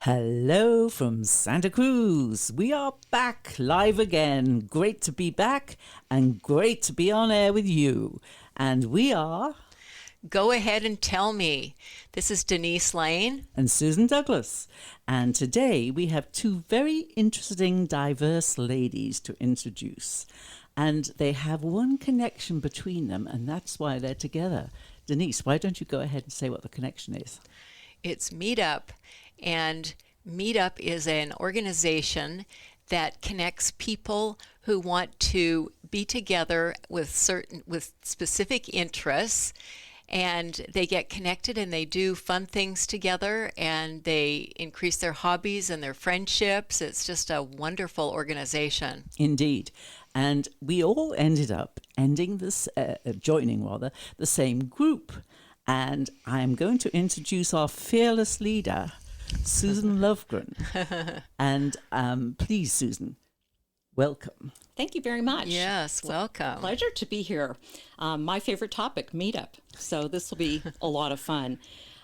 Hello from Santa Cruz. We are back live again. Great to be back and great to be on air with you. And we are... Go ahead and tell me. This is Denise Lane. And Susan Douglas. And today we have two very interesting, diverse ladies to introduce. And they have one connection between them, and that's why they're together. Denise, why don't you go ahead and say what the connection is? It's Meetup. And Meetup is an organization that connects people who want to be together with specific interests, and they get connected and they do fun things together and they increase their hobbies and their friendships. It's just a wonderful organization. Indeed. And we all ended up joining the same group. And I'm going to introduce our fearless leader, Susan Lovegren. And please, Susan, welcome. Thank you very much. Yes, welcome. Pleasure to be here. My favorite topic, Meetup. So this will be a lot of fun.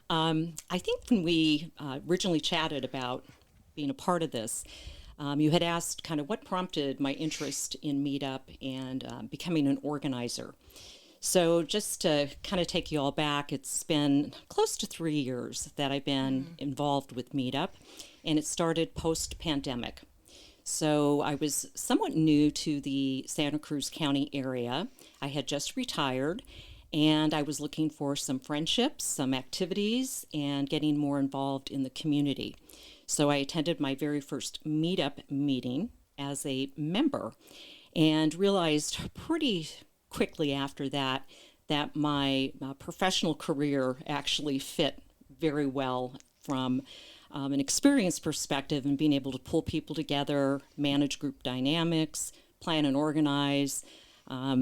I think when we originally chatted about being a part of this, you had asked kind of what prompted my interest in Meetup and becoming an organizer. So just to kind of take you all back, it's been close to 3 years that I've been involved with Meetup, and it started post-pandemic. So I was somewhat new to the Santa Cruz County area. I had just retired, and I was looking for some friendships, some activities, and getting more involved in the community. So I attended my very first Meetup meeting as a member and realized pretty quickly after that my professional career actually fit very well from an experience perspective and being able to pull people together, manage group dynamics, plan and organize,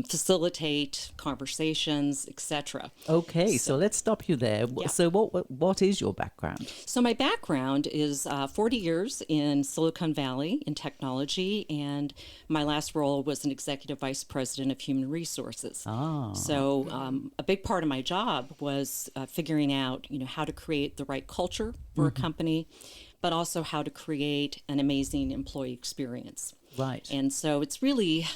facilitate conversations, etc. Okay, so let's stop you there. Yeah. So what is your background? So my background is 40 years in Silicon Valley in technology, and my last role was an executive vice president of human resources. So a big part of my job was figuring out, how to create the right culture for a company, but also how to create an amazing employee experience. Right. And so it's really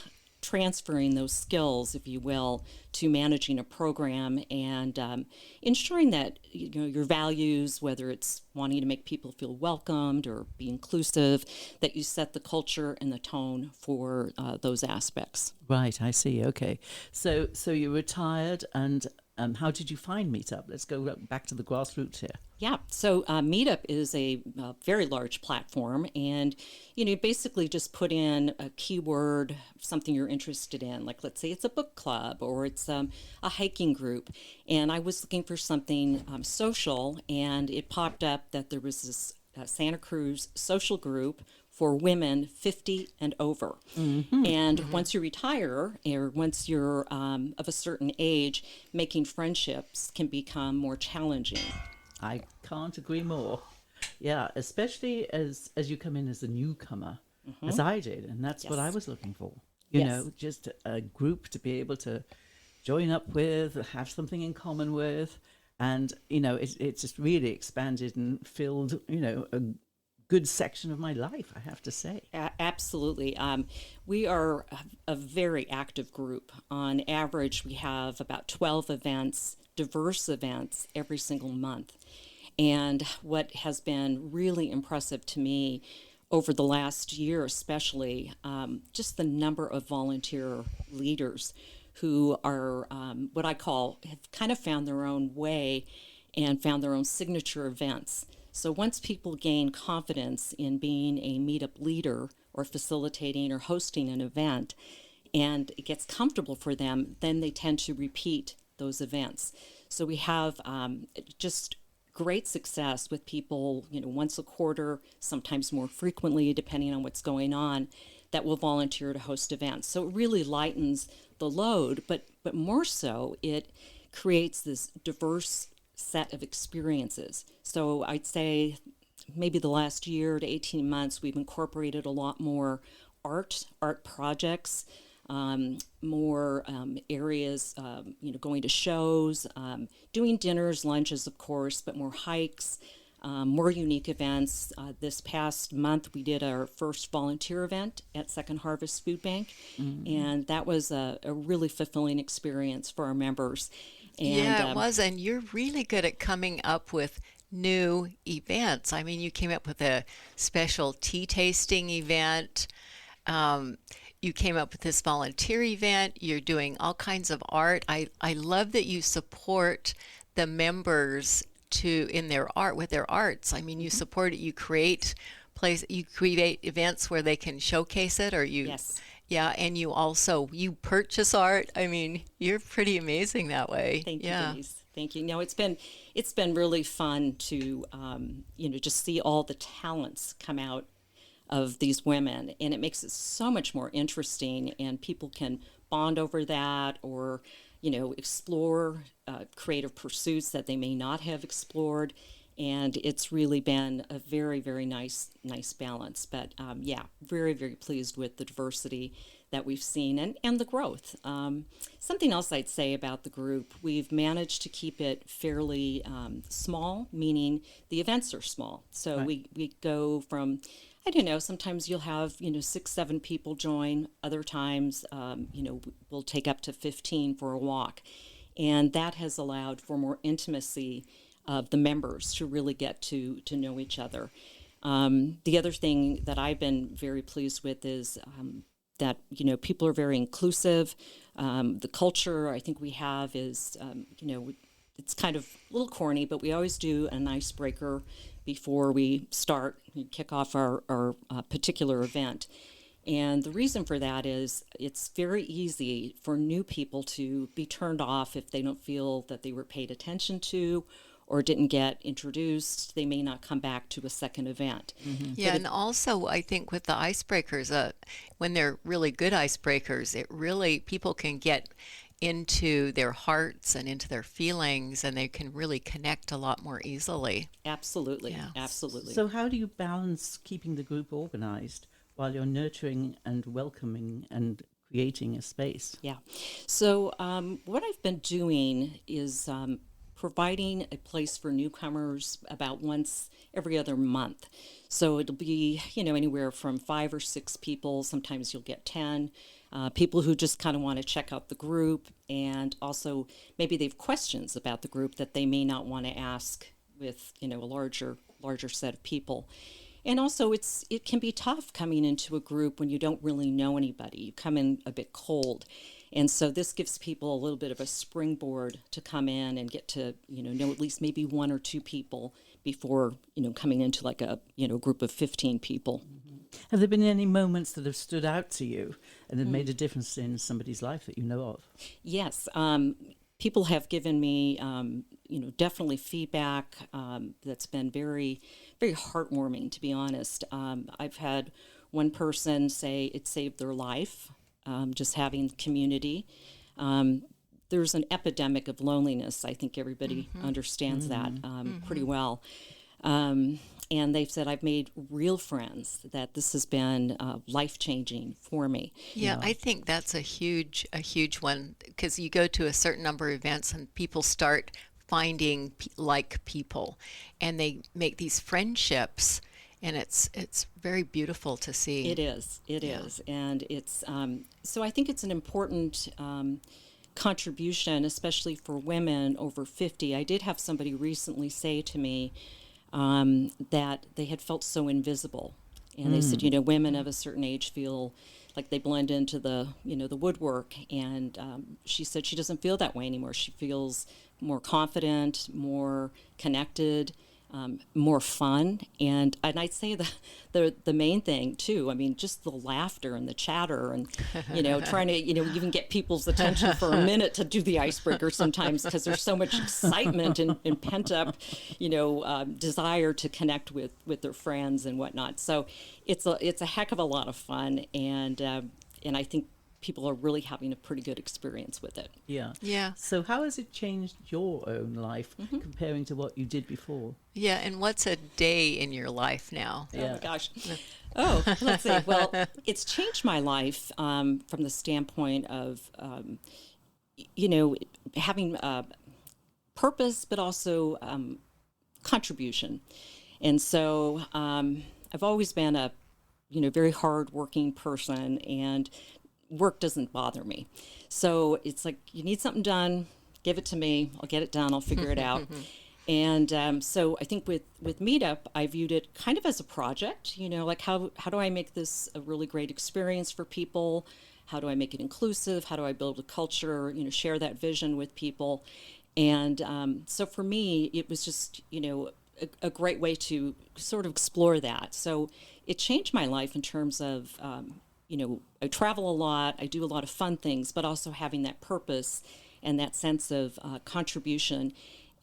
transferring those skills, if you will, to managing a program and ensuring that your values, whether it's wanting to make people feel welcomed or be inclusive, that you set the culture and the tone for those aspects. Right, I see. Okay. So you retired, and how did you find Meetup? Let's go back to the grassroots here. Yeah, so Meetup is a very large platform, and you basically just put in a keyword, something you're interested in. Like, let's say it's a book club or it's a hiking group, and I was looking for something social, and it popped up that there was this Santa Cruz social group for women 50 and over. And once you retire, or once you're of a certain age, making friendships can become more challenging. I can't agree more. Yeah, especially as you come in as a newcomer, as I did, and that's what I was looking for. You know, just a group to be able to join up with, have something in common with, and it just really expanded and filled a good section of my life, I have to say. Absolutely. We are a very active group. On average, we have about 12 events, diverse events, every single month. And what has been really impressive to me over the last year especially, just the number of volunteer leaders who are what I call have kind of found their own way and found their own signature events. So once people gain confidence in being a Meetup leader or facilitating or hosting an event, and it gets comfortable for them, then they tend to repeat those events. So we have just great success with people, once a quarter, sometimes more frequently, depending on what's going on, that will volunteer to host events. So it really lightens the load, but more so, it creates this diverse set of experiences. So I'd say maybe the last year to 18 months, we've incorporated a lot more art projects, more areas, going to shows, doing dinners, lunches, of course, but more hikes, more unique events. This past month, we did our first volunteer event at Second Harvest Food Bank, and that was a really fulfilling experience for our members. And, yeah, it was. And you're really good at coming up with new events. I mean, you came up with a special tea tasting event. You came up with this volunteer event. You're doing all kinds of art. I love that you support the members in their art with their arts. I mean, you support it. You create events where they can showcase it, or you. Yes. Yeah, and you purchase art. I mean, you're pretty amazing that way. Thank you, Denise. Thank you. No, it's been really fun to just see all the talents come out of these women, and it makes it so much more interesting, and people can bond over that, or explore creative pursuits that they may not have explored. And it's really been a very, very nice balance. But very, very pleased with the diversity that we've seen and the growth. Something else I'd say about the group, we've managed to keep it fairly small, meaning the events are small. So Right. we go from, I don't know, sometimes you'll have, 6, 7 people join. Other times, we'll take up to 15 for a walk. And that has allowed for more intimacy of the members to really get to know each other. The other thing that I've been very pleased with is that people are very inclusive. The culture I think we have is it's kind of a little corny, but we always do an icebreaker before we kick off our particular event. And the reason for that is it's very easy for new people to be turned off if they don't feel that they were paid attention to or didn't get introduced. They may not come back to a second event. Yeah, and also I think with the icebreakers, when they're really good icebreakers, people can get into their hearts and into their feelings, and they can really connect a lot more easily. Absolutely, Yeah. absolutely. So how do you balance keeping the group organized while you're nurturing and welcoming and creating a space? Yeah. So what I've been doing is providing a place for newcomers about once every other month. So it'll be, anywhere from 5 or 6 people. Sometimes you'll get 10 people who just kind of want to check out the group, and also maybe they have questions about the group that they may not want to ask with, a larger set of people. And also it can be tough coming into a group when you don't really know anybody. You come in a bit cold. And so this gives people a little bit of a springboard to come in and get to, know at least maybe 1 or 2 people before, coming into like a, group of 15 people. Have there been any moments that have stood out to you and have made a difference in somebody's life that you know of? Yes. People have given me, definitely feedback that's been very, very heartwarming, to be honest. I've had one person say it saved their life. Just having community. There's an epidemic of loneliness. I think everybody understands that pretty well. And they've said, I've made real friends, that this has been life-changing for me. Yeah, I think that's a huge one, because you go to a certain number of events and people start finding like people, and they make these friendships. And it's very beautiful to see. It is, and it's so I think it's an important contribution, especially for women over 50. I did have somebody recently say to me that they had felt so invisible, and they said, women of a certain age feel like they blend into the the woodwork, and she said she doesn't feel that way anymore. She feels more confident, more connected. More fun, and I'd say the main thing too. I mean, just the laughter and the chatter, and trying to even get people's attention for a minute to do the icebreaker sometimes, because there's so much excitement and pent up, desire to connect with their friends and whatnot. So it's a heck of a lot of fun, and I think people are really having a pretty good experience with it. Yeah. Yeah. So how has it changed your own life comparing to what you did before? Yeah, and what's a day in your life now? Oh my gosh. Oh, let's see. Well, it's changed my life from the standpoint of, having purpose, but also contribution. And so I've always been a very hard-working person, and work doesn't bother me. So it's like, you need something done, give it to me, I'll get it done, I'll figure it out. And so I think with Meetup, I viewed it kind of as a project, like how do I make this a really great experience for people? How do I make it inclusive? How do I build a culture, share that vision with people? And so for me, it was just, a great way to sort of explore that. So it changed my life in terms of, I travel a lot, I do a lot of fun things, but also having that purpose and that sense of contribution.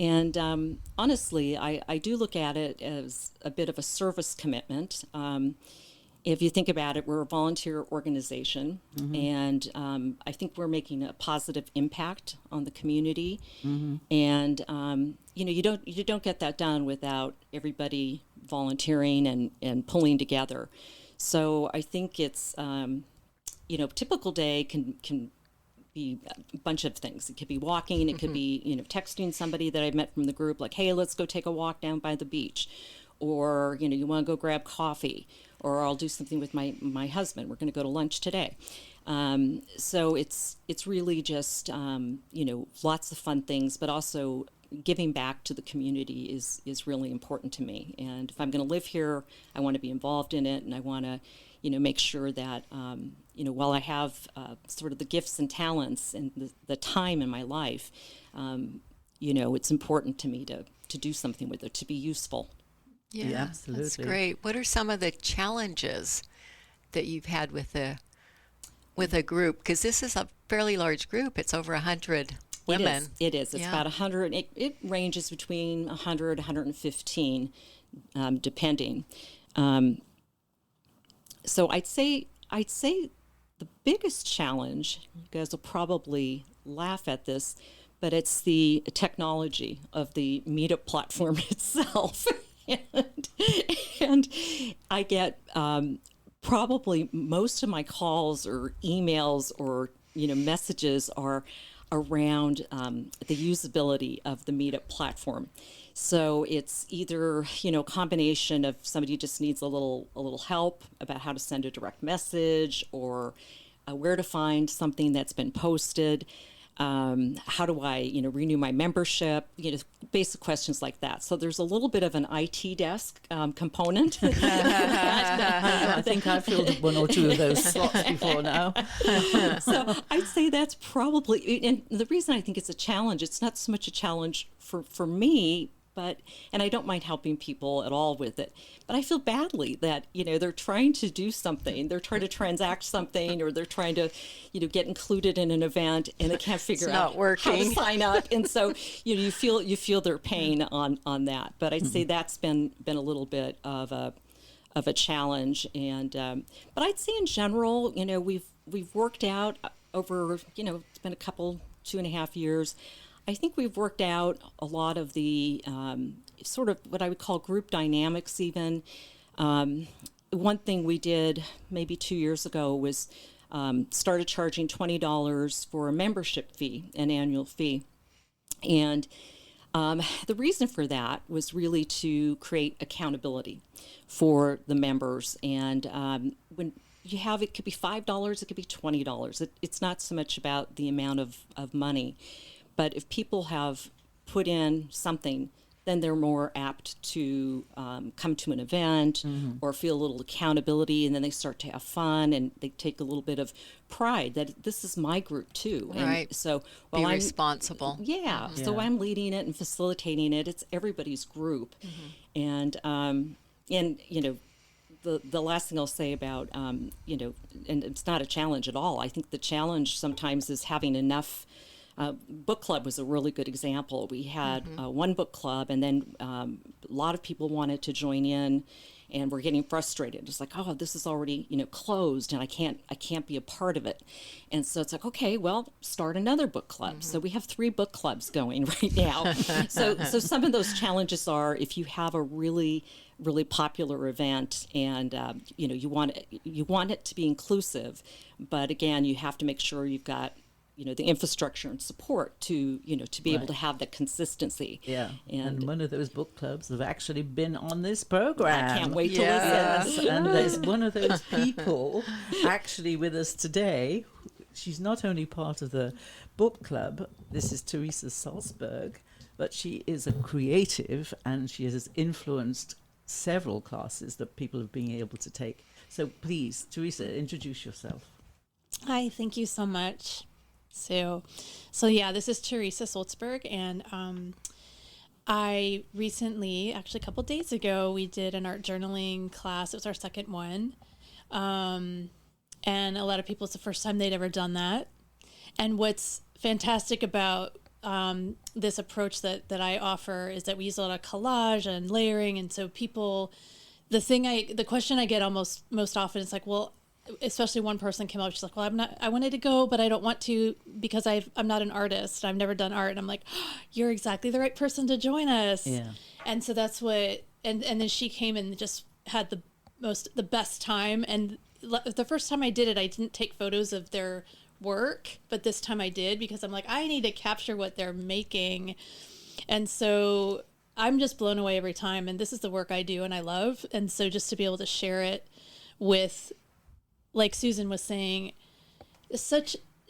And honestly, I do look at it as a bit of a service commitment. If you think about it, we're a volunteer organization, and I think we're making a positive impact on the community. And you don't get that done without everybody volunteering and pulling together. So I think it's typical day can be a bunch of things. It could be walking, it could be texting somebody that I met from the group, like, hey, let's go take a walk down by the beach, or you want to go grab coffee, or I'll do something with my husband. We're going to go to lunch today. So it's really just lots of fun things, but also giving back to the community is really important to me. And if I'm going to live here, I want to be involved in it, and I want to make sure that while I have sort of the gifts and talents and the time in my life, it's important to me to do something with it, to be useful. Yeah, absolutely. That's great. What are some of the challenges that you've had with a group? Because this is a fairly large group. It's over 100 women. It is. It's about 100. It ranges between 100, 115, depending. So I'd say the biggest challenge, you guys will probably laugh at this, but it's the technology of the Meetup platform itself. and I get probably most of my calls or emails or messages are around the usability of the Meetup platform. So it's either a combination of somebody just needs a little help about how to send a direct message, or where to find something that's been posted. How do I, renew my membership? Basic questions like that. So there's a little bit of an IT desk component. I think I've filled one or two of those slots before now. So I'd say that's probably, and the reason I think it's a challenge, it's not so much a challenge for me, and I don't mind helping people at all with it, but I feel badly that, they're trying to do something, they're trying to transact something, or they're trying to, get included in an event, and they can't figure out how to sign up. And so, you feel their pain on that. But I'd say that's been a little bit of a challenge. And but I'd say in general, we've worked out over, it's been a couple, 2.5 years. I think we've worked out a lot of the sort of what I would call group dynamics even. One thing we did maybe 2 years ago was started charging $20 for a membership fee, an annual fee. And the reason for that was really to create accountability for the members. And when you have, it could be $5, it could be $20. It's not so much about the amount of money. But if people have put in something, then they're more apt to come to an event or feel a little accountability, and then they start to have fun, and they take a little bit of pride that this is my group too. Right. And so be responsible. Yeah. So I'm leading it and facilitating it. It's everybody's group. And the last thing I'll say about, and it's not a challenge at all. I think the challenge sometimes is having enough. Book club was a really good example. We had one book club, and then a lot of people wanted to join in, and we're getting frustrated. It's like, oh, this is already closed, and I can't be a part of it. And so it's like, okay, well, start another book club. So we have 3 book clubs going right now. So some of those challenges are, if you have a really popular event, and you want it to be inclusive, but again, you have to make sure you've got the infrastructure and support to be able to have that consistency. Yeah, and one of those book clubs have actually been on this program. I can't wait to listen. Yes, and there's one of those people actually with us today. She's not only part of the book club, this is Theresa Salzburg, but she is a creative and she has influenced several classes that people have been able to take. So please, Theresa, introduce yourself. Hi, thank you so much. So yeah, this is Theresa Salzburg, and I recently, actually a couple days ago, we did an art journaling class. It was our second one, and a lot of people, it's the first time they'd ever done that. And what's fantastic about this approach that I offer is that we use a lot of collage and layering, and so people, the question I get almost most often is like, well, especially one person came up, she's like, well, I wanted to go, but I don't want to because I'm not an artist. I've never done art. And I'm like, oh, you're exactly the right person to join us. Yeah. And so that's what, and then she came and just had the best time. And the first time I did it, I didn't take photos of their work, but this time I did because I'm like, I need to capture what they're making. And so I'm just blown away every time. And this is the work I do and I love. And so just to be able to share it with, like Susan was saying,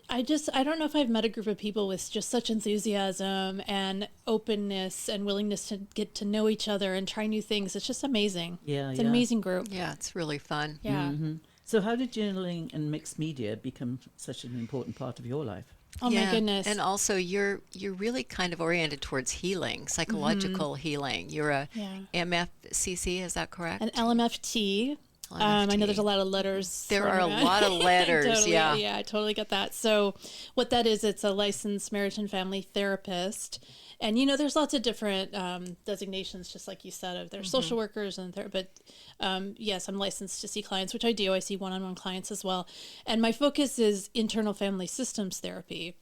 I don't know if I've met a group of people with just such enthusiasm and openness and willingness to get to know each other and try new things. It's just amazing. Yeah, it's an amazing group. Yeah, it's really fun. Yeah. Mm-hmm. So how did journaling and mixed media become such an important part of your life? Oh my goodness. And also you're really kind of oriented towards healing, psychological healing. You're a MFCC, is that correct? An LMFT. I know there's a lot of letters. There are a lot of letters, totally, yeah. Yeah, I totally get that. So what that is, it's a licensed marriage and family therapist. And, there's lots of different designations, just like you said. There's social workers, but yes, I'm licensed to see clients, which I do. I see one-on-one clients as well. And my focus is internal family systems therapy.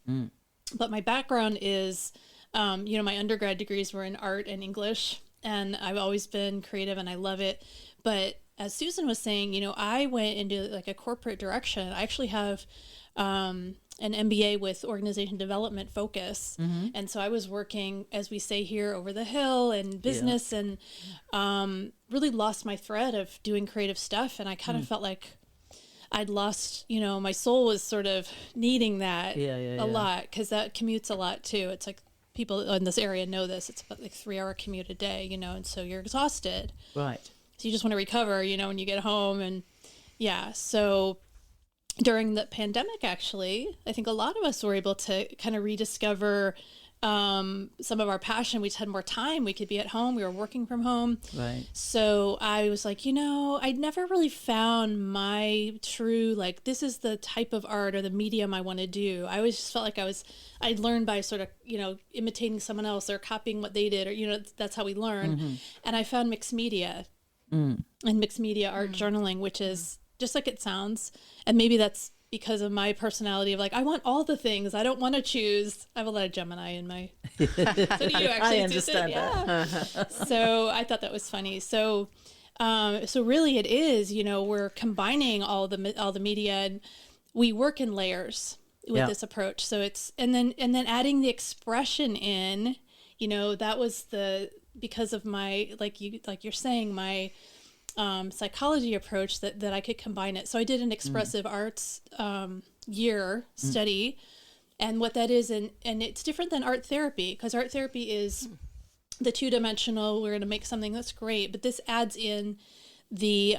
But my background is, my undergrad degrees were in art and English. And I've always been creative and I love it. But as Susan was saying, I went into like a corporate direction. I actually have an MBA with organization development focus. And so I was working, as we say here, over the hill and business and really lost my thread of doing creative stuff. And I kind of felt like I'd lost, my soul was sort of needing that a lot because that commutes a lot too. It's like people in this area know this. It's about like 3-hour commute a day, and so you're exhausted. Right. So you just want to recover, when you get home. And so during the pandemic, actually, I think a lot of us were able to kind of rediscover some of our passion. We just had more time. We could be at home. We were working from home. Right. So I was like, I'd never really found my true, like, this is the type of art or the medium I want to do. I always just felt like I'd learned by sort of, imitating someone else or copying what they did, or, that's how we learn. And I found mixed media. And mixed media art journaling, which is just like it sounds. And maybe that's because of my personality of like, I want all the things. I don't want to choose. I have a lot of Gemini in my... So do you actually? I understand that. So I thought that was funny. So really it is, we're combining all the media, and we work in layers with this approach. So it's, and then adding the expression in, that was because of my, like you're saying, my psychology approach that I could combine it. So I did an expressive arts year study, and what that is, and it's different than art therapy, because art therapy is the two-dimensional, we're going to make something that's great, but this adds in the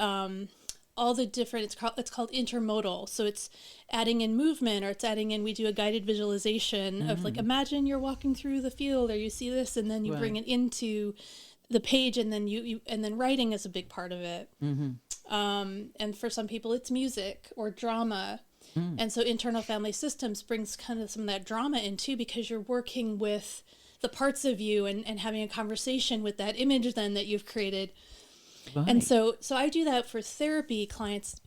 all the different, it's called intermodal. So it's adding in movement, or it's adding in, we do a guided visualization of like, imagine you're walking through the field, or you see this, and then you bring it into the page, and then you and then writing is a big part of it. And for some people it's music or drama. And so internal family systems brings kind of some of that drama in too, because you're working with the parts of you and having a conversation with that image then that you've created. Right. And so I do that for therapy clients,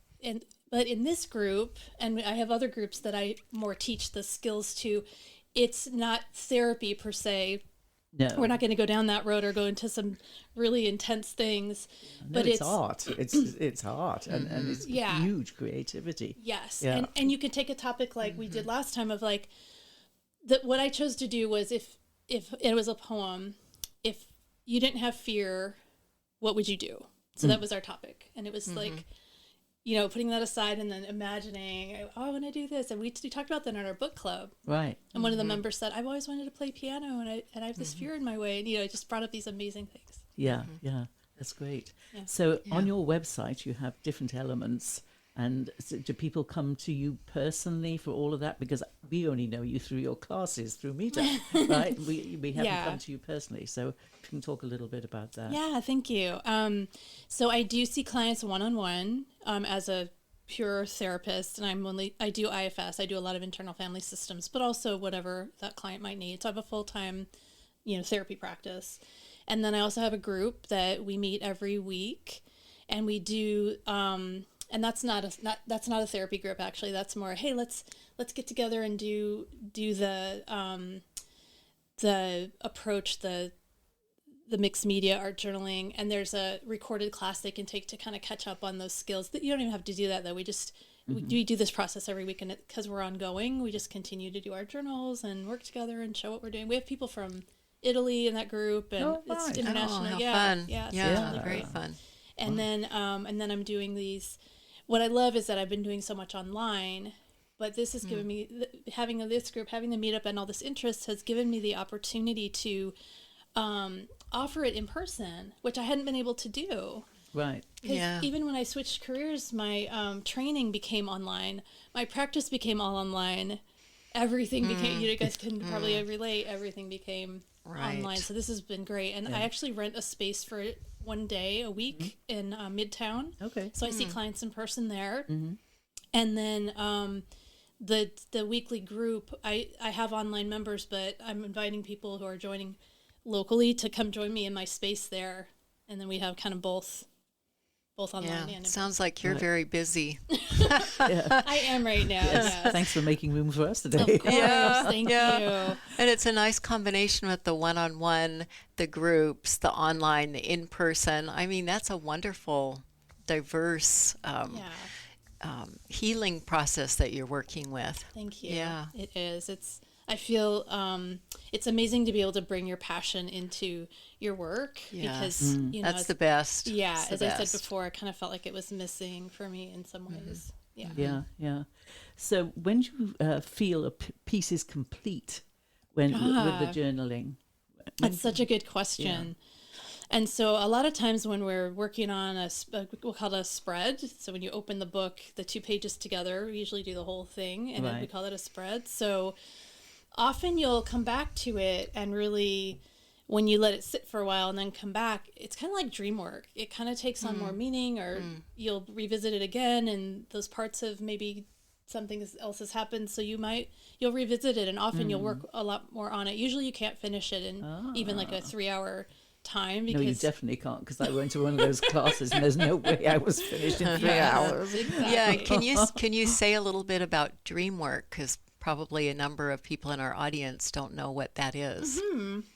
but in this group, and I have other groups that I more teach the skills to, it's not therapy per se. No. We're not going to go down that road or go into some really intense things. No, but it's art. It's art, and it's huge creativity. Yes. Yeah. And you can take a topic like we did last time of like, what I chose to do was, if it was a poem, if you didn't have fear, what would you do? So that was our topic. And it was like, putting that aside and then imagining, I want to do this. And we talked about that in our book club. Right. And one of the members said, I've always wanted to play piano, and I have this fear in my way. And, it just brought up these amazing things. Yeah, yeah. That's great. Yeah. So on your website, you have different elements. And so do people come to you personally for all of that? Because we only know you through your classes, through Meetup, right? We haven't come to you personally. So you can talk a little bit about that. Yeah, thank you. So I do see clients one-on-one as a pure therapist, and I do IFS. I do a lot of internal family systems, but also whatever that client might need. So I have a full-time, therapy practice. And then I also have a group that we meet every week, and we do... and that's not a therapy group, actually. That's more, hey, let's get together and do the approach, the mixed media art journaling, and there's a recorded class they can take to kind of catch up on those skills. That you don't even have to do that, though. We do this process every week, and because we're ongoing, we just continue to do our journals and work together and show what we're doing. We have people from Italy in that group, and it's international. How fun! Fun. Yeah, Yeah, really very fun. And then I'm doing these. What I love is that I've been doing so much online, but this has given me, having this group, having the meetup and all this interest has given me the opportunity to offer it in person, which I hadn't been able to do. Right. Because even when I switched careers, my training became online. My practice became all online. Everything became, you guys can probably relate, everything became online. So this has been great. And I actually rent a space for it one day a week in Midtown. Okay. So I see clients in person there. And then the weekly group, I have online members, but I'm inviting people who are joining locally to come join me in my space there. And then we have kind of both online and sounds like you're very busy. I am right now. Yes. Thanks for making room for us today. Of course, thank you. And it's a nice combination with the one-on-one, the groups, the online, the in-person. I mean, that's a wonderful, diverse healing process that you're working with. Thank you. Yeah. It is. I feel it's amazing to be able to bring your passion into your work because that's the best. Yeah, it's as I said before, I kind of felt like it was missing for me in some ways. Yeah. So when do you feel a piece is complete with the journaling? That's such a good question. And so a lot of times when we're working on we'll call it a spread. So when you open the book, the 2 pages together, we usually do the whole thing, and then we call it a spread. So often you'll come back to it, and really, when you let it sit for a while and then come back, it's kind of like dream work. It kind of takes on more meaning, or you'll revisit it again, and those parts of maybe something else has happened, so you'll revisit it, and often you'll work a lot more on it. Usually you can't finish it in even like a 3-hour time. Because... No, you definitely can't, because I went to one of those classes and there's no way I was finished in 3 hours. Exactly. Yeah, can you say a little bit about dream work? Because probably a number of people in our audience don't know what that is.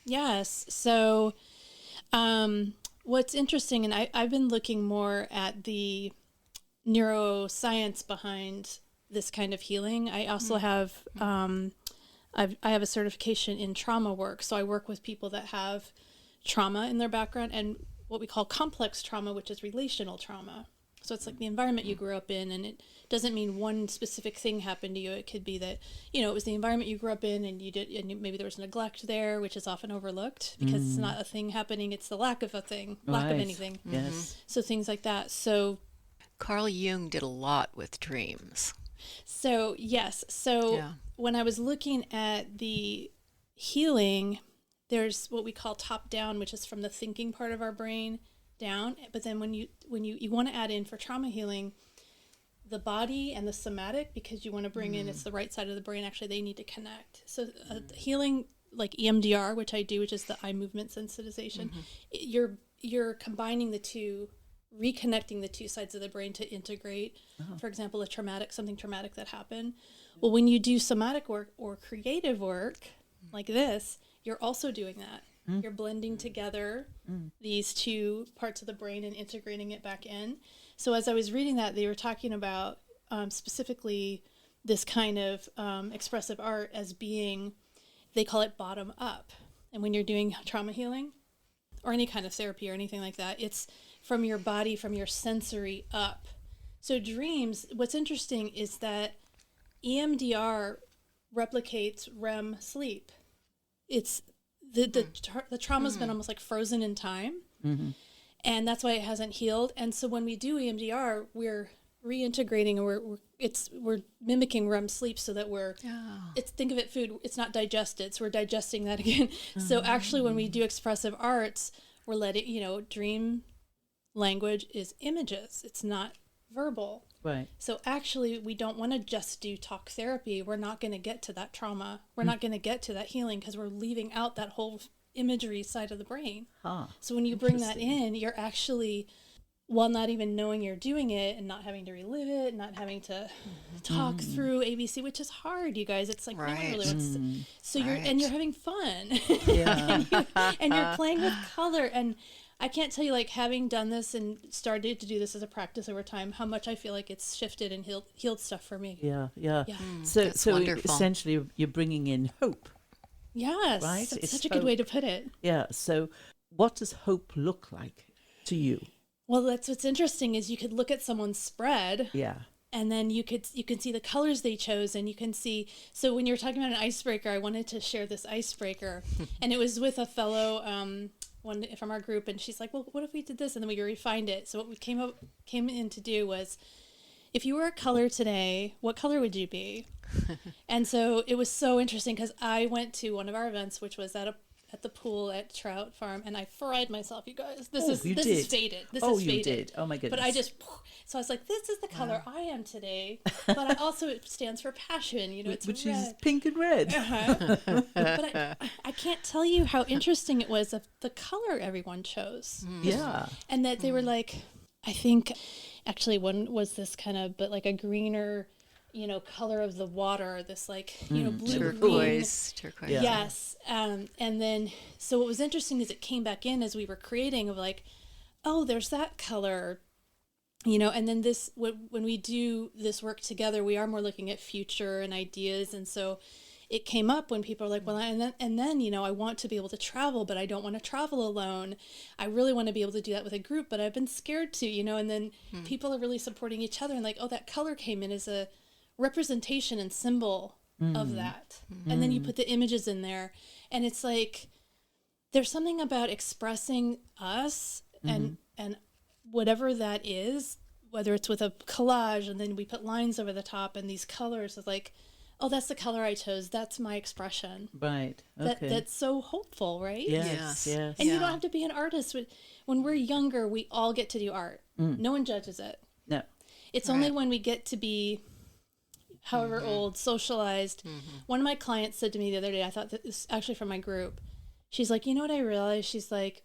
Yes. So what's interesting, and I've been looking more at the neuroscience behind this kind of healing. I also have I have a certification in trauma work. So I work with people that have trauma in their background and what we call complex trauma, which is relational trauma. So it's like the environment you grew up in, and it doesn't mean one specific thing happened to you. It could be that, it was the environment you grew up in, and maybe there was neglect there, which is often overlooked because it's not a thing happening. It's the lack of a thing, lack of anything. Yes. So things like that. So Carl Jung did a lot with dreams. So yes. So when I was looking at the healing, there's what we call top down, which is from the thinking part of our brain down. But then when you want to add in for trauma healing, the body and the somatic, because you want to bring in, it's the right side of the brain, actually they need to connect. So healing like EMDR, which I do, which is the eye movement sensitization, you're combining the two, reconnecting the two sides of the brain to integrate, for example, something traumatic that happened. Well, when you do somatic work or creative work like this, you're also doing that. You're blending together these two parts of the brain and integrating it back in. So as I was reading that, they were talking about specifically this kind of expressive art as being they call it bottom up. And when you're doing trauma healing or any kind of therapy or anything like that, it's from your body, from your sensory up. So dreams, what's interesting is that EMDR replicates REM sleep. It's the trauma's been almost like frozen in time. And that's why it hasn't healed. And so when we do EMDR, we're reintegrating, and we're mimicking REM sleep, so that think of it food, it's not digested, so we're digesting that again. So actually when we do expressive arts, we're letting, dream language is images, it's not verbal. Right. So actually we don't want to just do talk therapy. We're not going to get to that trauma. We're not going to get to that healing, because we're leaving out that whole imagery side of the brain. So when you bring that in, you're actually, while not even knowing you're doing it and not having to relive it, not having to talk through ABC, which is hard, you guys. It's like, no one really wants to. So you're having fun. and you're playing with color. And I can't tell you, like, having done this and started to do this as a practice over time, how much I feel like it's shifted and healed stuff for me. Yeah. So wonderful. essentially you're bringing in hope. Yes. Right? That's It's such a good way to put it. Yeah. So what does hope look like to you? Well, that's what's interesting, is you could look at someone's spread. Yeah. And then you can see the colors they chose, and you can see. So when you're talking about an icebreaker, I wanted to share this icebreaker, and it was with a fellow one from our group, and she's like, "Well, what if we did this?" And then we refined it. So what we came in to do was, if you were a color today, what color would you be? And so it was so interesting, because I went to one of our events, which was at the pool at Trout Farm, and I fried myself, you guys. This is faded. This is faded. You did. Oh my goodness. But so I was like, this is the color I am today. But it stands for passion, it's which red. is pink and red. But I can't tell you how interesting it was of the color everyone chose. Yeah. And that they were like, I think actually one was this kind of, but like a greener, color of the water, this like, blue turquoise. Yeah. Yes. And then, so what was interesting is it came back in as we were creating, of like, oh, there's that color, and then when we do this work together, we are more looking at future and ideas. And so it came up when people are like, well, and then, I want to be able to travel, but I don't want to travel alone. I really want to be able to do that with a group, but I've been scared to, and then people are really supporting each other, and like, oh, that color came in as a representation and symbol of that. And then you put the images in there, and it's like, there's something about expressing us and whatever that is, whether it's with a collage and then we put lines over the top and these colors, is like, oh, that's the color I chose. That's my expression. Right. Okay. That's so hopeful, right? Yes. And you don't have to be an artist. When we're younger, we all get to do art. No one judges it. No. It's only when we get to be however old, socialized. One of my clients said to me the other day, I thought that this actually from my group, she's like, you know what I realized? She's like,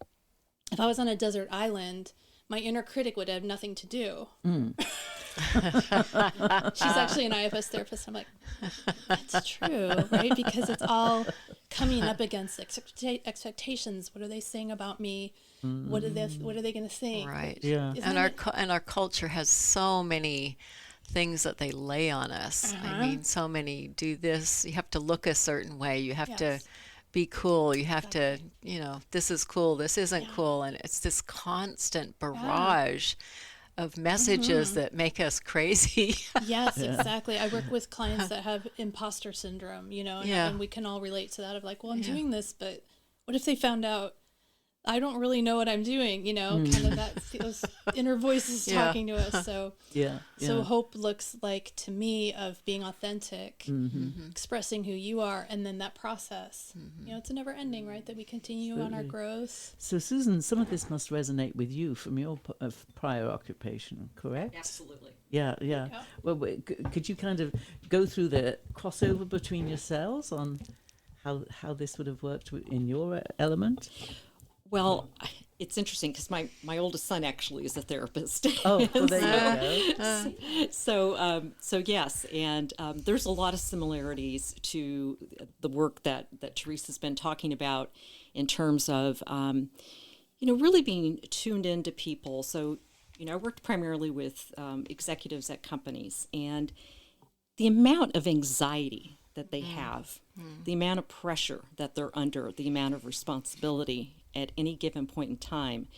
if I was on a desert island, my inner critic would have nothing to do. She's actually an IFS therapist. I'm like, that's true, right? Because it's all coming up against expectations. What are they saying about me? What are they going to think? Right. Yeah. And our culture has so many things that they lay on us. I mean, so many do this. You have to look a certain way. You have to be cool. You have to, this is cool. This isn't cool. And it's this constant barrage of messages that make us crazy. Yes, exactly. I work with clients that have imposter syndrome, and we can all relate to that of like, well, I'm doing this, but what if they found out I don't really know what I'm doing, kind of those inner voices talking to us. So, so hope looks like, to me, of being authentic, expressing who you are, and then that process. It's a never ending, right? That we continue on our growth. So, Susan, some of this must resonate with you from your prior occupation, correct? Absolutely. Yeah. Well, could you kind of go through the crossover between yourselves on how this would have worked in your element? Well, it's interesting because my oldest son actually is a therapist. Oh, well, there you go. So yes, and there's a lot of similarities to the work that Theresa's been talking about in terms of, really being tuned into people. So, I worked primarily with executives at companies, and the amount of anxiety that they have the amount of pressure that they're under, the amount of responsibility at any given point in time.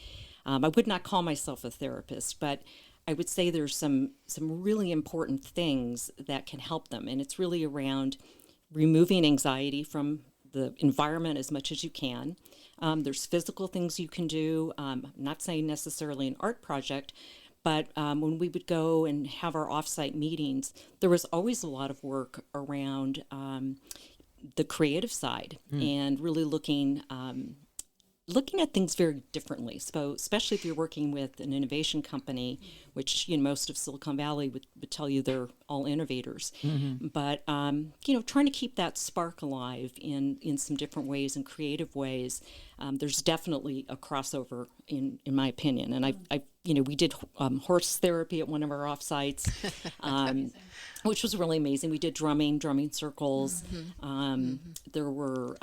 I would not call myself a therapist, but I would say there's some really important things that can help them. And it's really around removing anxiety from the environment as much as you can. There's physical things you can do. I'm not saying necessarily an art project, but when we would go and have our offsite meetings, there was always a lot of work around the creative side and really looking at things very differently. So especially if you're working with an innovation company, which most of Silicon Valley would tell you they're all innovators. But trying to keep that spark alive in some different ways and creative ways. There's definitely a crossover in my opinion. And we did horse therapy at one of our offsites, which was really amazing. We did drumming circles. There were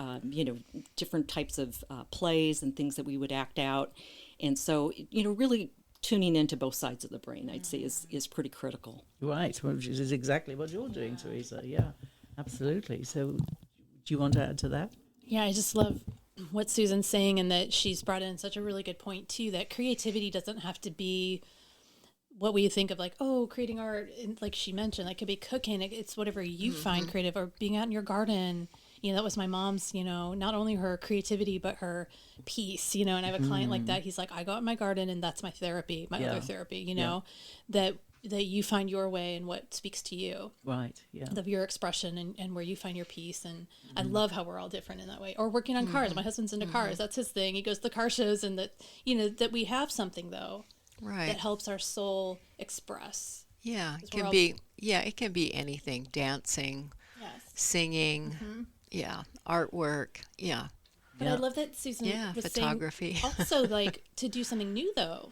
different types of plays and things that we would act out, and so really tuning into both sides of the brain, I'd say, is pretty critical. Right, which is exactly what you're doing, Theresa. Yeah, absolutely. So, do you want to add to that? Yeah, I just love what Susan's saying, and that she's brought in such a really good point too, that creativity doesn't have to be what we think of like, oh, creating art, and like she mentioned, that could be cooking. It's whatever you find creative, or being out in your garden. That was my mom's, not only her creativity, but her peace, and I have a client like that. He's like, I go out in my garden and that's my therapy, my other therapy, that you find your way and what speaks to you. Right. Yeah. Of your expression and where you find your peace. And I love how we're all different in that way. Or working on cars. My husband's into cars. That's his thing. He goes to the car shows, and that, that we have something though, that helps our soul express. Yeah. It can be anything. Dancing, singing, artwork. Yeah. But I love that Susan was photography. saying also like to do something new though.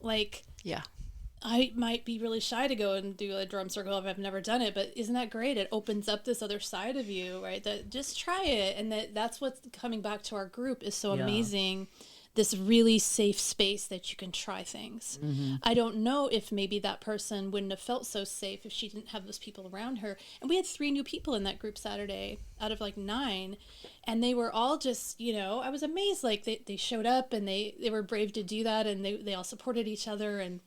Like, I might be really shy to go and do a drum circle if I've never done it, but isn't that great? It opens up this other side of you, right? That just try it. And that's what's coming back to our group is so amazing. This really safe space that you can try things. I don't know if maybe that person wouldn't have felt so safe if she didn't have those people around her. And we had 3 new people in that group Saturday out of like 9. And they were all just, I was amazed. Like they showed up and they were brave to do that. And they all supported each other. And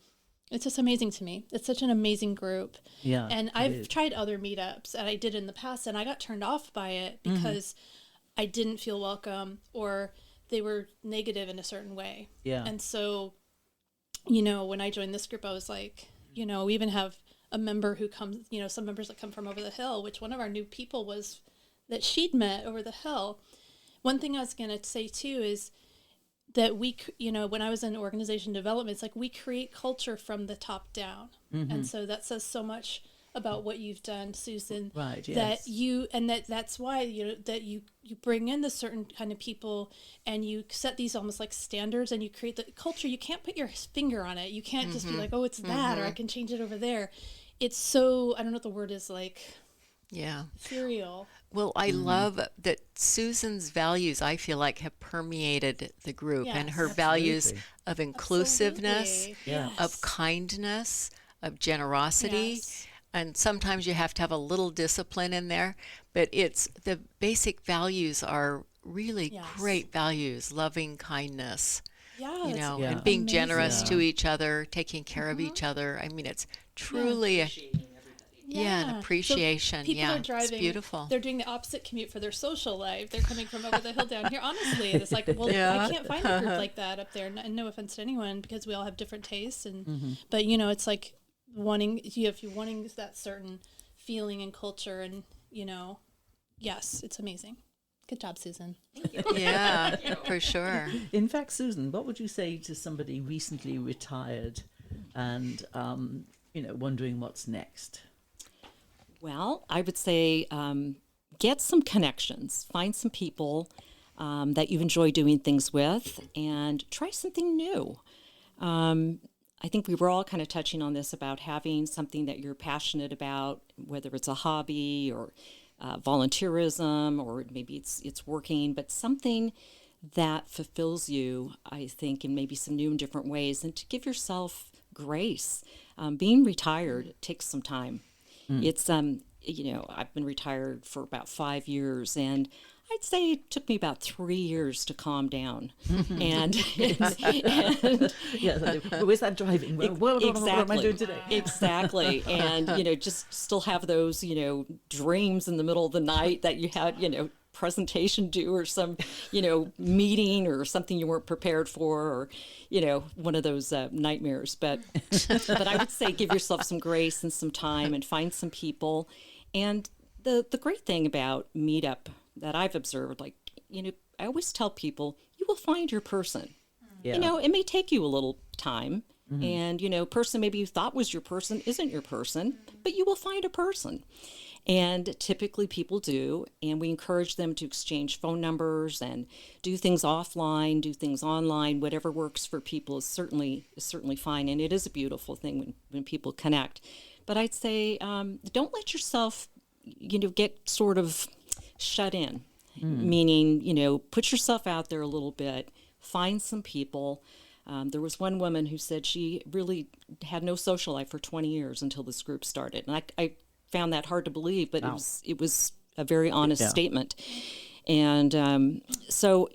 it's just amazing to me. It's such an amazing group. Yeah. And I've tried other meetups that I did in the past, and I got turned off by it because I didn't feel welcome, or they were negative in a certain way. Yeah. And so, when I joined this group, I was like, we even have a member who comes, some members that come from over the hill, which one of our new people was that she'd met over the hill. One thing I was going to say too is that we, when I was in organization development, it's like we create culture from the top down. And so that says so much about what you've done, Susan. Right. Yes. That's why that you bring in the certain kind of people, and you set these almost like standards, and you create the culture. You can't put your finger on it. You can't just be like, oh, it's that, or I can change it over there. It's so, I don't know what the word is, like. Yeah. Ethereal. Well, I love that Susan's values, I feel like, have permeated the group, and her values of inclusiveness, of kindness, of generosity. Yes. And sometimes you have to have a little discipline in there, but the basic values are really great values: loving kindness, and being generous to each other, taking care of each other. I mean, it's truly an appreciation. So people are driving, it's beautiful. They're doing the opposite commute for their social life. They're coming from over the hill down here. Honestly, it's like, well, I can't find a group like that up there. And no offense to anyone, because we all have different tastes. And but it's like wanting, if you're wanting that certain feeling and culture, and yes, it's amazing. Good job, Susan. Yeah, for sure. In fact, Susan, what would you say to somebody recently retired and wondering what's next? Well, I would say get some connections, find some people that you enjoy doing things with, and try something new. I think we were all kind of touching on this about having something that you're passionate about, whether it's a hobby or volunteerism, or maybe it's working, but something that fulfills you, I think, in maybe some new and different ways, and to give yourself grace. Being retired takes some time. It's I've been retired for about 5 years, and I'd say it took me about 3 years to calm down. and Yeah, where's that driving? What am I doing today? Exactly. And, just still have those, dreams in the middle of the night that you had, presentation due, or some, meeting or something you weren't prepared for, or, one of those nightmares. But I would say give yourself some grace and some time and find some people. And the great thing about Meetup that I've observed, I always tell people, you will find your person. Yeah. It may take you a little time. And, person maybe you thought was your person isn't your person, but you will find a person. And typically people do, and we encourage them to exchange phone numbers and do things offline, do things online. Whatever works for people is certainly fine, and it is a beautiful thing when people connect. But I'd say don't let yourself, get sort of shut in, meaning, put yourself out there a little bit, find some people. There was one woman who said she really had no social life for 20 years until this group started, and I found that hard to believe, but it was a very honest statement. And so,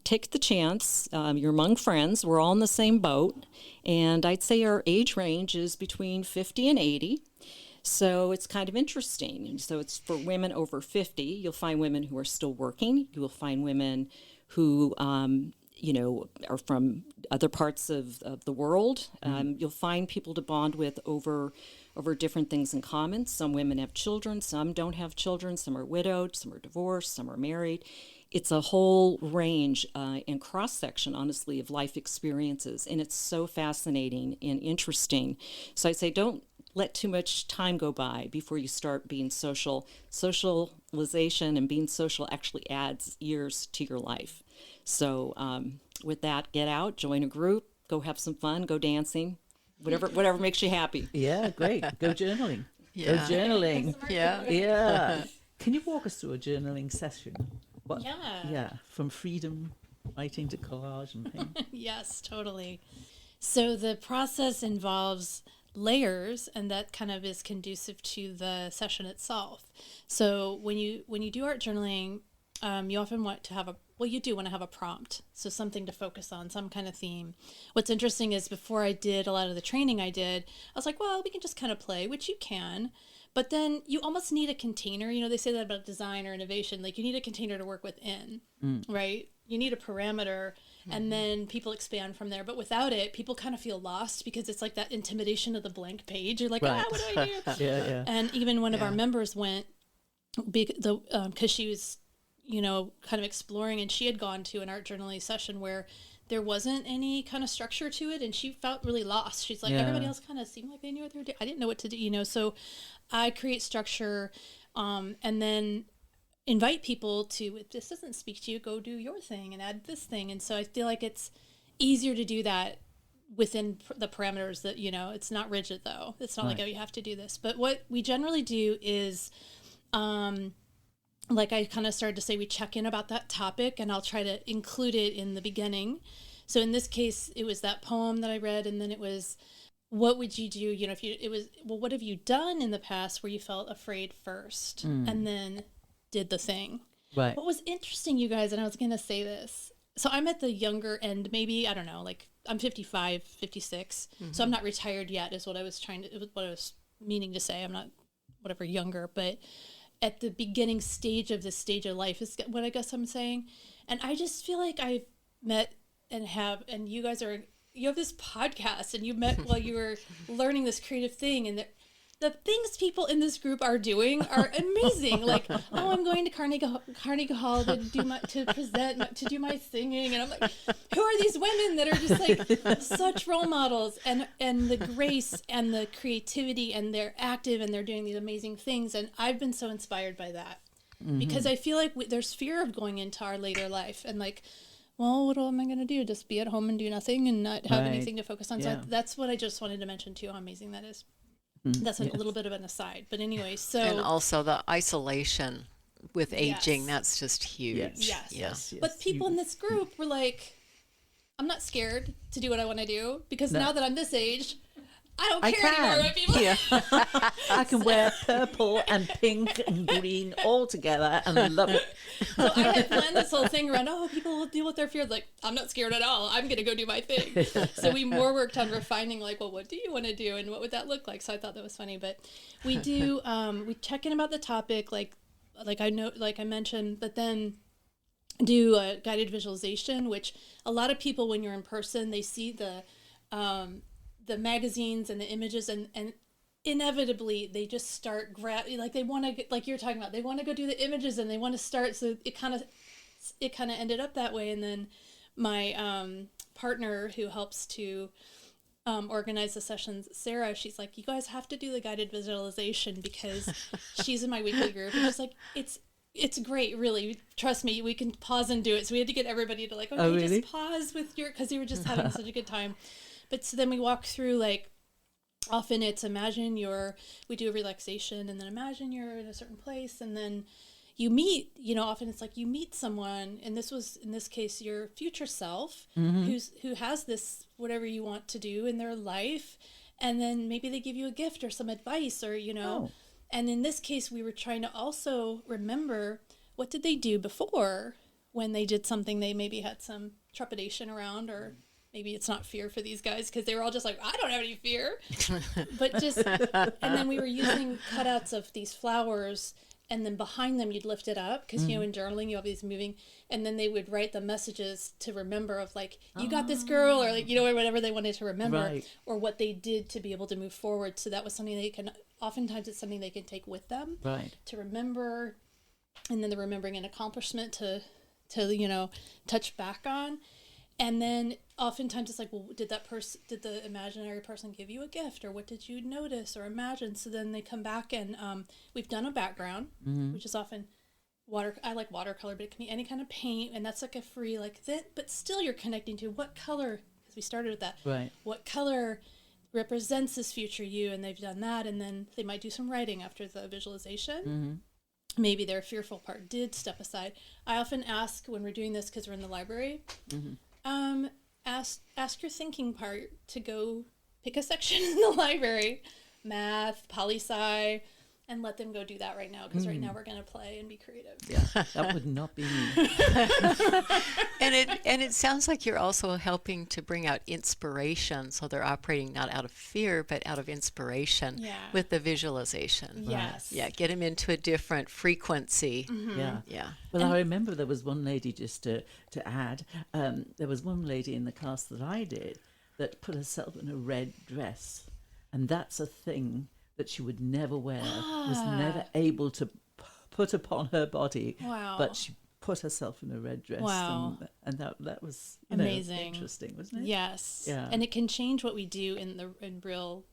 take the chance. You're among friends. We're all in the same boat. And I'd say our age range is between 50 and 80. So it's kind of interesting. And so it's for women over 50. You'll find women who are still working. You will find women who are from other parts of the world. You'll find people to bond with over different things in common. Some women have children, some don't have children, some are widowed, some are divorced, some are married. It's a whole range and cross-section, honestly, of life experiences, and it's so fascinating and interesting. So I'd say don't let too much time go by before you start being social. Socialization and being social actually adds years to your life. So with that, get out, join a group, go have some fun, go dancing, whatever makes you happy. Yeah, great. Go journaling. Yeah. Go journaling. Yeah. Can you walk us through a journaling session? Yeah. From freedom writing to collage and things. Yes, totally. So the process involves layers, and that kind of is conducive to the session itself. So when you do art journaling, you often want to have you do want to have a prompt, so something to focus on, some kind of theme. What's interesting is before I did a lot of the training I was like, well, we can just kind of play, which you can, but then you almost need a container. They say that about design or innovation, like you need a container to work within, right? You need a parameter, and then people expand from there. But without it, people kind of feel lost because it's like that intimidation of the blank page. You're like, what do I do? Yeah. And even one of our members went, because she was kind of exploring, and she had gone to an art journaling session where there wasn't any kind of structure to it, and she felt really lost. She's like, everybody else kind of seemed like they knew what they were doing. I didn't know what to do, so I create structure, and then invite people to, if this doesn't speak to you, go do your thing and add this thing. And so I feel like it's easier to do that within the parameters that, it's not rigid though. It's not like, oh, you have to do this. But what we generally do is, like I kind of started to say, we check in about that topic, and I'll try to include it in the beginning. So in this case, it was that poem that I read, and then it was, what would you do? What have you done in the past where you felt afraid first and then did the thing? Right. What was interesting, you guys, and I was going to say this. So I'm at the younger end, maybe, I don't know, like I'm 55, 56. So I'm not retired yet is what I was meaning to say. I'm not whatever younger, but at the beginning stage of this stage of life is what I guess I'm saying. And I just feel like I've met and you guys you have this podcast, and you met while you were learning this creative thing, and the things people in this group are doing are amazing. Like, oh, I'm going to Carnegie Hall to present, to do my singing. And I'm like, who are these women that are just like such role models, and the grace and the creativity, and they're active and they're doing these amazing things. And I've been so inspired by that because I feel like there's fear of going into our later life and like, well, what am I going to do? Just be at home and do nothing and not have anything to focus on. So that's what I just wanted to mention too, how amazing that is. That's a little bit of an aside, but anyway, so. And also the isolation with aging, that's just huge. Yes. But people in this group were like, I'm not scared to do what I want to do, because now that I'm this age, I don't I care anymore can. what people Yeah. I can wear purple and pink and green all together and love it. So I had planned this whole thing around, people will deal with their fears. Like, I'm not scared at all. I'm going to go do my thing. So we more worked on refining, like, well, what do you want to do? And what would that look like? So I thought that was funny. But we do, we check in about the topic, like I mentioned, but then do a guided visualization, which a lot of people, when you're in person, they see the magazines and the images and inevitably they just start like they want to, like you're talking about, they want to go do the images and they want to start. So it kind of ended up that way. And then my partner who helps to organize the sessions, Sarah, she's like, you guys have to do the guided visualization because she's in my weekly group. And she's like, it's great, really. Trust me, we can pause and do it. So we had to get everybody to like, okay, oh, really? just pause with because you were just having such a good time. But so then we walk through, like, often it's we do a relaxation and then imagine you're in a certain place and then you meet, often it's like you meet someone, and this was, in this case, your future self who has this, whatever you want to do in their life. And then maybe they give you a gift or some advice or, and in this case, we were trying to also remember what did they do before when they did something they maybe had some trepidation around, or maybe it's not fear for these guys because they were all just like, I don't have any fear. But just, and then we were using cutouts of these flowers, and then behind them you'd lift it up because, in journaling you have these moving, and then they would write the messages to remember of like, you got this girl, or like, or whatever they wanted to remember, Right. or what they did to be able to move forward. So that was something oftentimes it's something they can take with them Right. to remember, and then the remembering an accomplishment to touch back on. And then oftentimes it's like, well, did the imaginary person give you a gift, or what did you notice or imagine? So then they come back and we've done a background, which is often I like watercolor, but it can be any kind of paint, and that's like a free but still you're connecting to what color, because we started with that. Right. What color represents this future you, and they've done that, and then they might do some writing after the visualization. Maybe their fearful part did step aside. I often ask when we're doing this, because we're in the library, ask your thinking part to go pick a section in the library, math, poli-sci, and let them go do that right now, because right now we're going to play and be creative. Yeah, that would not be me. And it sounds like you're also helping to bring out inspiration, so they're operating not out of fear but out of inspiration with the visualization. Yes. Yeah, get them into a different frequency. Yeah. Well, I remember there was one lady, just to add, there was one lady in the class that I did that put herself in a red dress, and that's a thing that she would never wear, was never able to put upon her body. Wow. But she put herself in a red dress. Wow. And that was amazing. Interesting, wasn't it? Yes. Yeah. And it can change what we do in real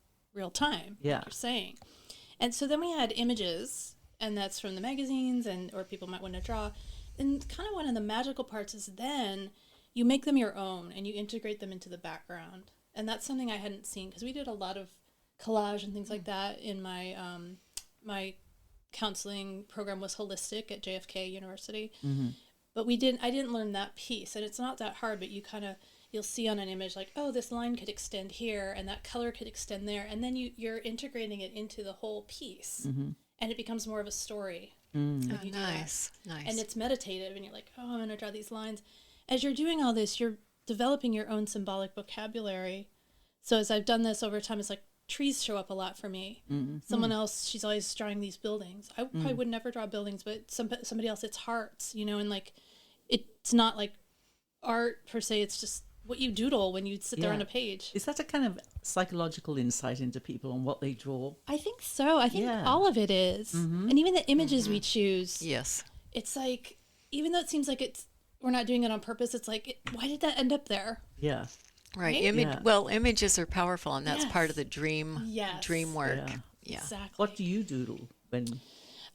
time, Yeah. like you're saying. And so then we had images, and that's from the magazines, or people might want to draw. And kind of one of the magical parts is then you make them your own and you integrate them into the background. And that's something I hadn't seen, because we did a lot of collage and things like that in my my counseling program was holistic at JFK University. But I didn't learn that piece, and it's not that hard, but you'll see on an image like, oh, this line could extend here and that color could extend there, and then you're integrating it into the whole piece, and it becomes more of a story. Oh, nice. And it's meditative, and you're like, oh, I'm going to draw these lines. As you're doing all this, you're developing your own symbolic vocabulary. So as I've done this over time, it's like trees show up a lot for me. Someone else, she's always drawing these buildings. I probably would never draw buildings, but somebody else, it's hearts, and like, it's not like art per se. It's just what you doodle when you sit there on a page. Is that a kind of psychological insight into people and what they draw? I think so. I think all of it is. And even the images we choose. Yes. It's like, even though it seems like we're not doing it on purpose, it's like, why did that end up there? Yeah. Right. Right? Well, images are powerful, and that's part of the dream work. Yeah. Exactly. What do you doodle when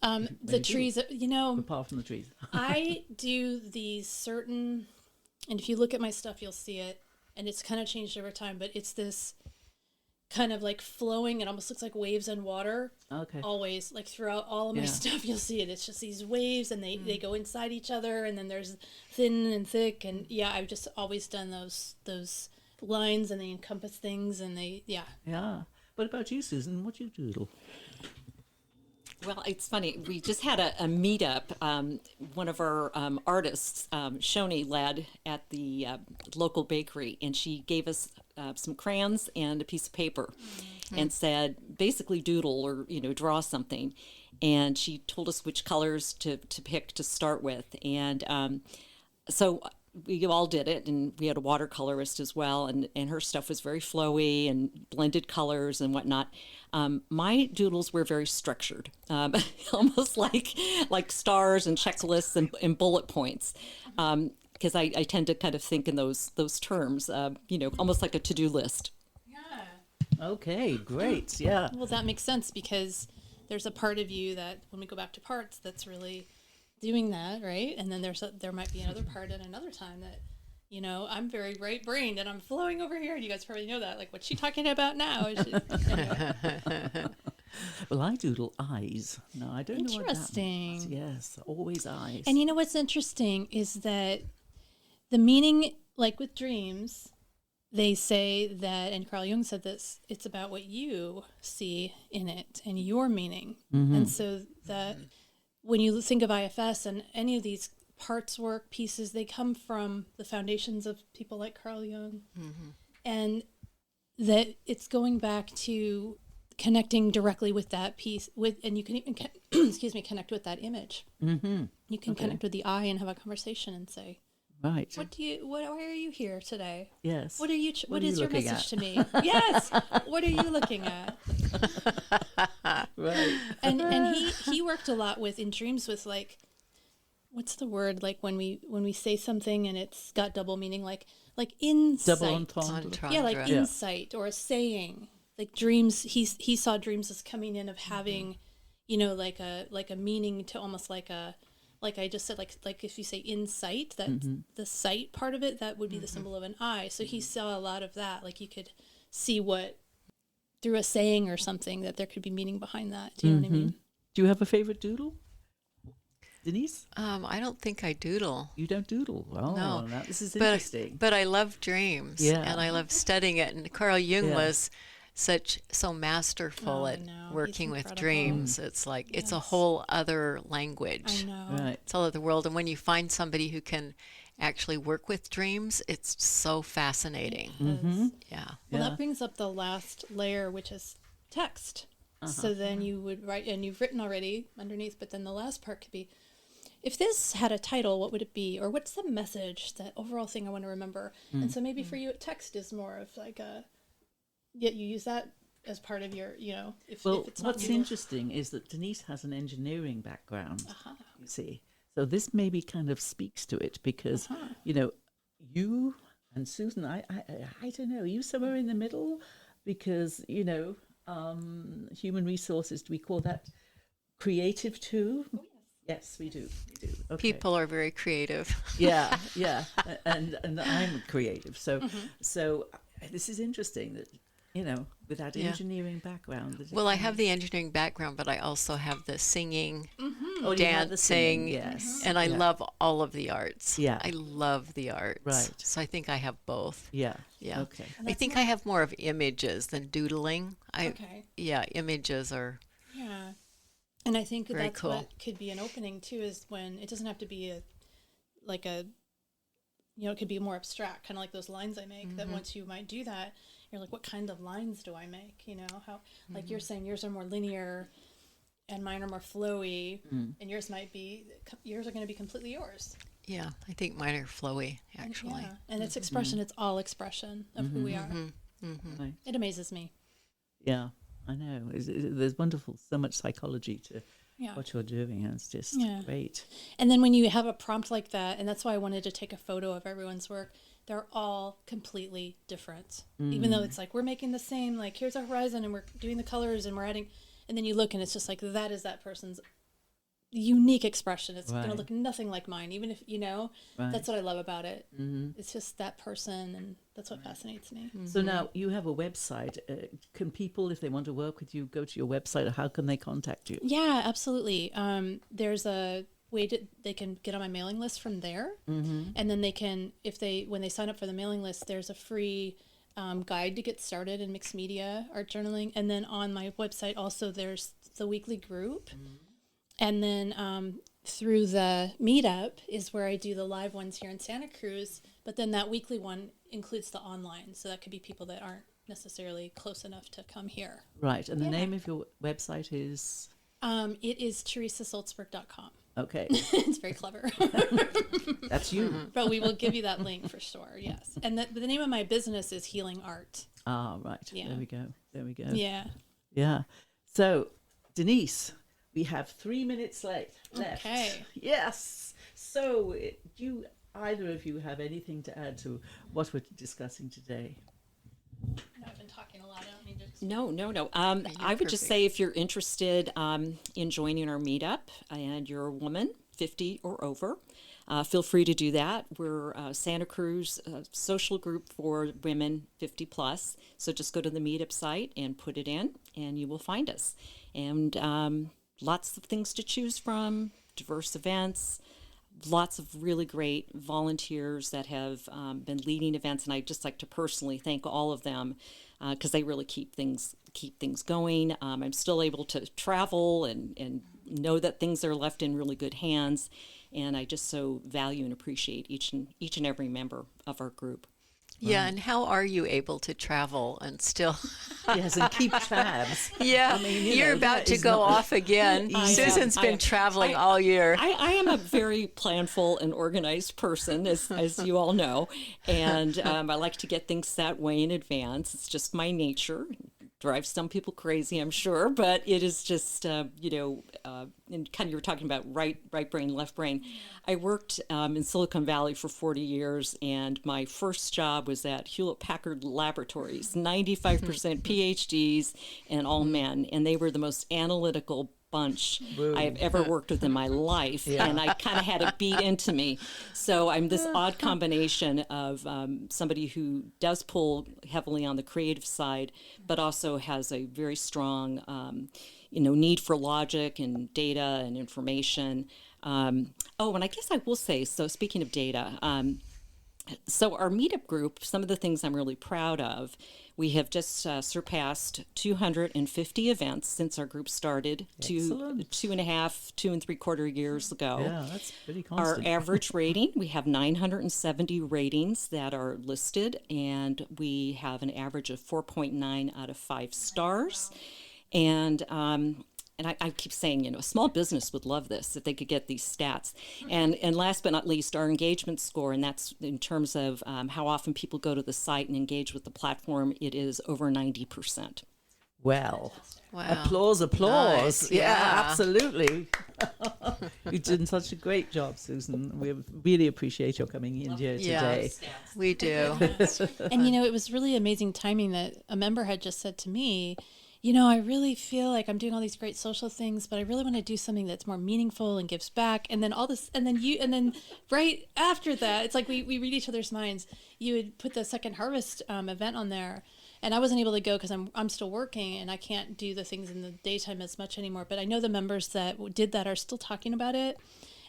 the trees, apart from the trees? I do these certain, and if you look at my stuff, you'll see it, and it's kind of changed over time, but it's this kind of like flowing, it almost looks like waves and water. Okay. Always, like throughout all of my stuff, you'll see it. It's just these waves, and they go inside each other, and then there's thin and thick, and I've just always done those lines, and they encompass things, and they. Yeah. What about you, Susan? What do you doodle? Well, it's funny. We just had a meetup. One of our artists, Shoni, led at the local bakery, and she gave us some crayons and a piece of paper, and said, basically doodle or draw something. And she told us which colors to pick to start with, and so we all did it, and we had a watercolorist as well, and her stuff was very flowy and blended colors and whatnot. My doodles were very structured, almost like stars and checklists and bullet points, because I tend to kind of think in those terms, almost like a to-do list. Yeah. Okay, great. Yeah. Well, that makes sense because there's a part of you that, when we go back to parts, that's really doing that, right? And then there might be another part at another time that, I'm very right-brained and I'm flowing over here. And you guys probably know that. Like, what's she talking about now? Anyway. Well, I doodle eyes. No, I don't know what that Interesting. means. Yes, always eyes. And what's interesting is that the meaning, like with dreams, they say that, and Carl Jung said this, it's about what you see in it and your meaning. And so that when you think of IFS and any of these parts work pieces, they come from the foundations of people like Carl Jung. And that it's going back to connecting directly with that piece and you can even connect with that image. You can connect with the eye and have a conversation and say, right. why are you here today? Yes. What is your looking message at? to me? Yes. What are you looking at? Right. And he worked a lot in dreams with, like, what's the word, like when we say something and it's got double meaning, like insight. Double entendre. Yeah, like insight or a saying. Like dreams, he saw dreams as coming in of having, like a meaning to almost like I just said, like if you say insight, that the sight part of it, that would be the symbol of an eye. So he saw a lot of that. Like you could see through a saying or something, that there could be meaning behind that. Do you know what I mean? Do you have a favorite doodle, Denise? I don't think I doodle. You don't doodle. Oh, No. now this is interesting. But I love dreams, and I love studying it. And Carl Jung was so masterful at working with dreams. It's like it's a whole other language. I know. Right. It's all other world. And when you find somebody who can actually work with dreams, it's so fascinating. Yeah. Well, that brings up the last layer, which is text. So then you would write, and you've written already underneath, but then the last part could be, if this had a title, what would it be? Or what's the message, that overall thing I want to remember? And so maybe for you, text is more of like you use that as part of your, if it's not what's you. interesting is that Denise has an engineering background, you see. So this maybe kind of speaks to it because, you and Susan, I don't know, are you somewhere in the middle? Because, human resources, do we call that creative too? Oh, yes, we do. Okay. People are very creative. Yeah, and I'm creative. So this is interesting that, with that engineering background. Well, I have the engineering background, but I also have the singing, Oh, you have the dancing, singing, yes. and I love all of the arts. Yeah. I love the arts. Right. So I think I have both. Yeah. Yeah. Okay. I think I have more of images than doodling. Okay. Yeah, images are. Yeah. And I think Very that's cool. what could be an opening too, is when it doesn't have to be it could be more abstract, kind of like those lines I make, that once you might do that, you're like, what kind of lines do I make? How, like you're saying, yours are more linear and mine are more flowy, and yours are going to be completely yours. Yeah, I think mine are flowy, actually. And it's expression, it's all expression of who we are. Right. It amazes me. Yeah, I know. There's so much psychology to Yeah. what you're doing. And it's just great. And then when you have a prompt like that, and that's why I wanted to take a photo of everyone's work, they're all completely different. Even though it's like, we're making the same, like, here's our horizon and we're doing the colors and we're adding, and then you look and it's just like, that is that person's unique expression. It's going to look nothing like mine, even if, that's what I love about it. It's just that person, and that's what fascinates me. So now you have a website. Can people, if they want to work with you, go to your website, or how can they contact you? Yeah, absolutely. There's a way they can get on my mailing list from there, and then they can, when they sign up for the mailing list, there's a free guide to get started in mixed media art journaling. And then on my website also there's the weekly group. And then through the Meetup is where I do the live ones here in Santa Cruz. But then that weekly one includes the online. So that could be people that aren't necessarily close enough to come here. Right. And the name of your website is? It is theresasalzburg.com. Okay. It's very clever. That's you. But we will give you that link for sure, yes. And the name of my business is Healing Art. Ah, right. Yeah. There we go. Yeah. Yeah. So, Denise, we have 3 minutes left. Okay. Yes. So, do either of you have anything to add to what we're discussing today? I've been talking a lot. I don't need to. No. I would just say if you're interested in joining our meetup and you're a woman, 50 or over, feel free to do that. We're Santa Cruz social group for women 50 plus. So just go to the meetup site and put it in, and you will find us. And lots of things to choose from, diverse events, lots of really great volunteers that have been leading events, and I'd just like to personally thank all of them because they really keep things going. I'm still able to travel and know that things are left in really good hands, and I just so value and appreciate each and every member of our group. Yeah, and how are you able to travel and still? Yes, and keep tabs. Yeah, I mean, you're about to go off again. Susan's been traveling all year. I am a very planful and organized person, as you all know, and I like to get things set way in advance. It's just my nature. Drives some people crazy, I'm sure, but it is just, and kind of you were talking about right brain, left brain. I worked in Silicon Valley for 40 years, and my first job was at Hewlett-Packard Laboratories, 95% PhDs and all men, and they were the most analytical bunch I have ever worked with in my life, and I kind of had it beat into me. So I'm this odd combination of somebody who does pull heavily on the creative side, but also has a very strong, need for logic and data and information. And I guess I will say, so speaking of data, so our meetup group, some of the things I'm really proud of, we have just surpassed 250 events since our group started 2.5, 2.75 years ago. Yeah, that's pretty constant. Our average rating, we have 970 ratings that are listed, and we have an average of 4.9 out of 5 stars. And I keep saying, a small business would love this if they could get these stats. And last but not least, our engagement score, and that's in terms of how often people go to the site and engage with the platform, it is over 90%. Well, Wow. applause. Nice. Yeah, absolutely. You've done such a great job, Susan. We really appreciate your coming in here today. We do. And it was really amazing timing that a member had just said to me, I really feel like I'm doing all these great social things, but I really want to do something that's more meaningful and gives back. And then all this, and then right after that, it's like we read each other's minds. You would put the Second Harvest event on there, and I wasn't able to go because I'm still working and I can't do the things in the daytime as much anymore. But I know the members that did that are still talking about it.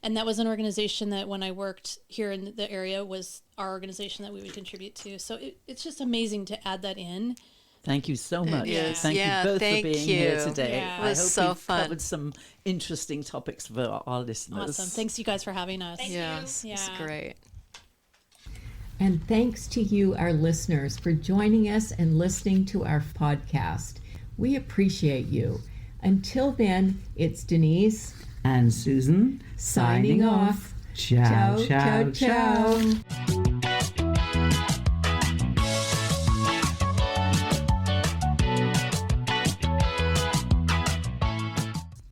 And that was an organization that when I worked here in the area was our organization that we would contribute to. So it's just amazing to add that in. Thank you so much. is. Thank you both for being here today. Yeah. It was I hope so we've fun. covered some interesting topics for our listeners. Awesome. Thanks you guys for having us. Yes, it's Yeah. great. And thanks to you, our listeners, for joining us and listening to our podcast. We appreciate you. Until then, it's Denise And Susan, signing off. Ciao, ciao, ciao. ciao.